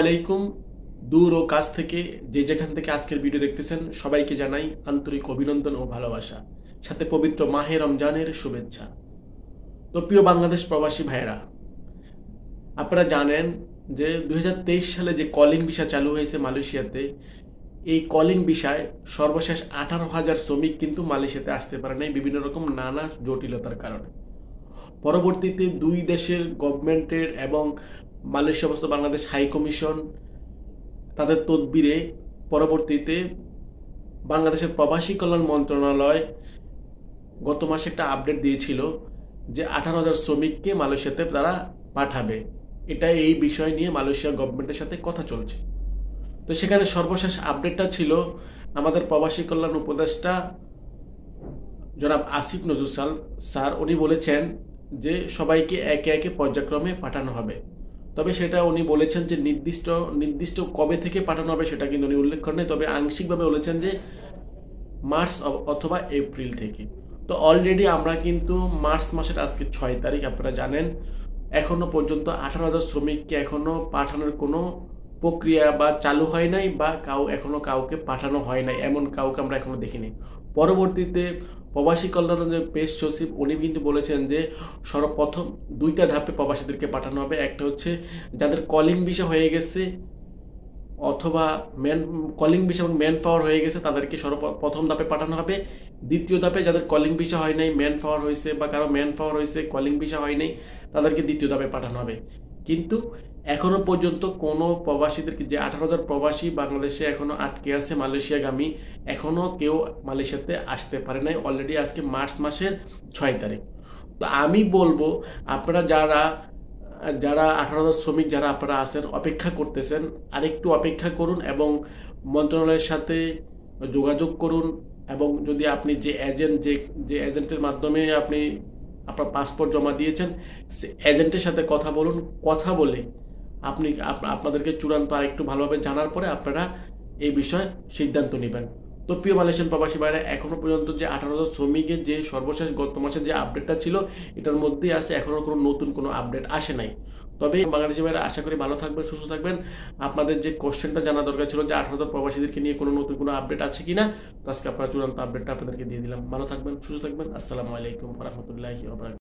আলাইকুম। দূর ও কাছ থেকে যে যেখান থেকে আজকের ভিডিও দেখতেছেন সবাইকে জানাই আন্তরিক অভিনন্দন ও ভালোবাসা, সাথে পবিত্র মাহে রমজানের শুভেচ্ছা। তো প্রিয় বাংলাদেশ প্রবাসী ভাইরা, আপনারা জানেন যে 2023 সালে যে কলিং ভিসা চালু হয়েছে মালয়েশিয়াতে, এই কলিং ভিসায় সর্বশেষ 18,000 শ্রমিক কিন্তু মালয়েশিয়াতে আসতে পারে নাই বিভিন্ন রকম নানা জটিলতার কারণে। পরবর্তীতে দুই দেশের গভর্নমেন্টের এবং মালয়েশিয়া অবস্থিত বাংলাদেশ হাই কমিশন তাদের তদবিরে পরবর্তীতে বাংলাদেশের প্রবাসী কল্যাণ মন্ত্রণালয় গত মাসে একটা আপডেট দিয়েছিল যে 18,000 শ্রমিককে মালয়েশিয়াতে তারা পাঠাবে। এটা এই বিষয় নিয়ে মালয়েশিয়া গভর্নমেন্টের সাথে কথা চলছে। তো সেখানে সর্বশেষ আপডেটটা ছিল আমাদের প্রবাসী কল্যাণ উপদেষ্টা জনাব আসিফ নজরুল স্যার উনি বলেছেন যে সবাইকে একে একে পর্যায়ক্রমে পাঠানো হবে। তবে সেটা উনি বলেছেন যে নির্দিষ্ট কবে থেকে পাঠানো হবে সেটা কিন্তু উনি উল্লেখ করেন, তবে আংশিকভাবে বলেছেন যে মার্চ অথবা এপ্রিল থেকে। তো অলরেডি আমরা কিন্তু মার্চ মাসের আজকে 6 তারিখ, আপনারা জানেন এখনো পর্যন্ত 18,000 শ্রমিককে এখনো পাঠানোর কোনো প্রক্রিয়া বা চালু হয় নাই, বা এখনো কাউকে পাঠানো হয় নাই, এমন কাউকে আমরা এখনো দেখিনি। পরবর্তীতে প্রবাসী কল্যাণের পেশ সচিব উনি কিন্তু বলেছেন যে সর্বপ্রথম দুইটা ধাপে প্রবাসীদেরকে পাঠানো হবে। একটা হচ্ছে যাদের কলিং ভিসা হয়ে গেছে অথবা কলিং ভিসা এবং ম্যান পাওয়ার হয়ে গেছে তাদেরকে সর্বপ্রথম ধাপে পাঠানো হবে। দ্বিতীয় ধাপে যাদের কলিং ভিসা হয় নাই, ম্যান পাওয়ার হয়েছে, বা কারো ম্যান পাওয়ার হয়েছে কলিং ভিসা হয় নাই, তাদেরকে দ্বিতীয় ধাপে পাঠানো হবে। কিন্তু এখনো পর্যন্ত কোনো প্রবাসীদেরকে, যে 18,000 প্রবাসী বাংলাদেশে এখনো আটকে আছে মালয়েশিয়াগামী, এখনো কেউ মালয়েশিয়াতে আসতে পারে নাই। অলরেডি আজকে মার্চ মাসের 6 তারিখ। তো আমি বলবো আপনারা যারা যারা 18,000 শ্রমিক যারা আপনারা আছেন, অপেক্ষা করতেছেন, আরেকটু অপেক্ষা করুন এবং মন্ত্রণালয়ের সাথে যোগাযোগ করুন। এবং যদি আপনি যে এজেন্টের মাধ্যমে আপনি আপনার পাসপোর্ট জমা দিয়েছেন, সে এজেন্টের সাথে কথা বলুন। কথা বলে আপনি আপনাদেরকে চূড়ান্ত আরেকটু ভালোভাবে জানার পরে আপনারা এই বিষয়ে সিদ্ধান্ত নেবেন। তো প্রিয় মালয়েশিয়ান প্রবাসী ভাইরা, এখনো পর্যন্ত যে 18,000 শ্রমিকের যে সর্বশেষ গত মাসের যে আপডেটটা ছিল এটার মধ্যেই আছে, এখনো কোনো নতুন কোনো আপডেট আসে নাই। তবে বাংলাদেশি ভাইরা আশা করি ভালো থাকবেন, সুস্থ থাকবেন। আপনাদের যে কোশ্চেনটা জানা দরকার ছিল যে 18,000 প্রবাসীদেরকে নিয়ে কোনো নতুন কোনো আপডেট আছে কিনা, তো আজকে আপনারা চূড়ান্ত আপডেটটা আপনাদেরকে দিয়ে দিলাম। ভালো থাকবেন, সুস্থ থাকবেন। আসসালামু আলাইকুম ওয়া রাহমাতুল্লাহি ওয়া বারাকাতুহু।